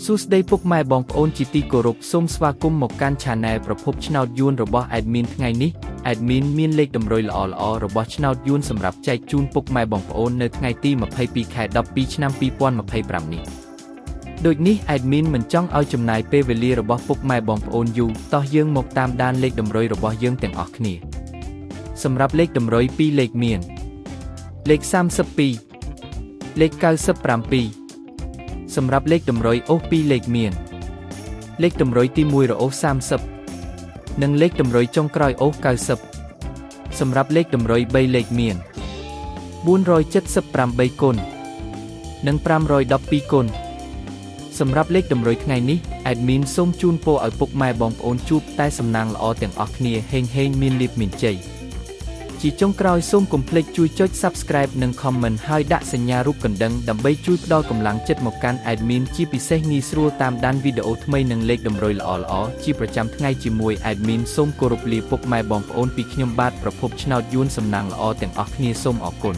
សួស្តីពុកម៉ែបងប្អូនជាទីគោរពសូមស្វាគមន៍មកកាន់ Channel ប្រភពឆ្នោតយួនរបស់ Admin ថ្ងៃនេះ Admin មានលេខតម្រុយល្អៗរបស់ឆ្នោតយួនសម្រាប់ចែកជូនពុកម៉ែបងប្អូននៅថ្ងៃទី22 ខែ 12 ឆ្នាំ 2025 នេះដូចនេះ Admin មិនចង់ឲ្យចំណាយពេលវេលារបស់ពុកម៉ែបងប្អូនយូរតោះយើងមកតាមដានលេខតម្រុយរបស់យើងទាំងអស់គ្នាសម្រាប់លេខតម្រុយ2លេខមានលេខ32លេខ97សម្រាប់លេខតម្រុយអូស2លេខមានលេខតម្រុយទី1រអូស30និងលេខតម្រុយចុងក្រោយអូស90សម្រាប់លេខតម្រុយ3លេខមាន478គុណនិង512គុណសម្រាប់លេខតម្រុយថ្ងៃនេះ Admin សូមជូនពរឲ្យពុកម៉ែបងប្អូនជួបតែសំណាងល្អទាំងអស់គ្នាហេងមានលាភមានជ័យជាចុងក្រោយសូមកុំភ្លេចជួយចុច Subscribe និង Comment ហើយដាក់សញ្ញារូបកណ្ដឹងដើម្បីជួយផ្ដល់កម្លាំងចិត្តមកកាន់ Admin ជាពិសេសងាយស្រួលតាមដានវីដេអូថ្មីនិងលេខតម្រុយល្អៗជាប្រចាំថ្ងៃជាមួយ Admin សូមគោរពលាពុកម៉ែបងប្អូនពីខ្ញុំបាទប្រភពឆ្នោតយួនសំណាងល្អទាំងអស់គ្នាសូមអរគុណ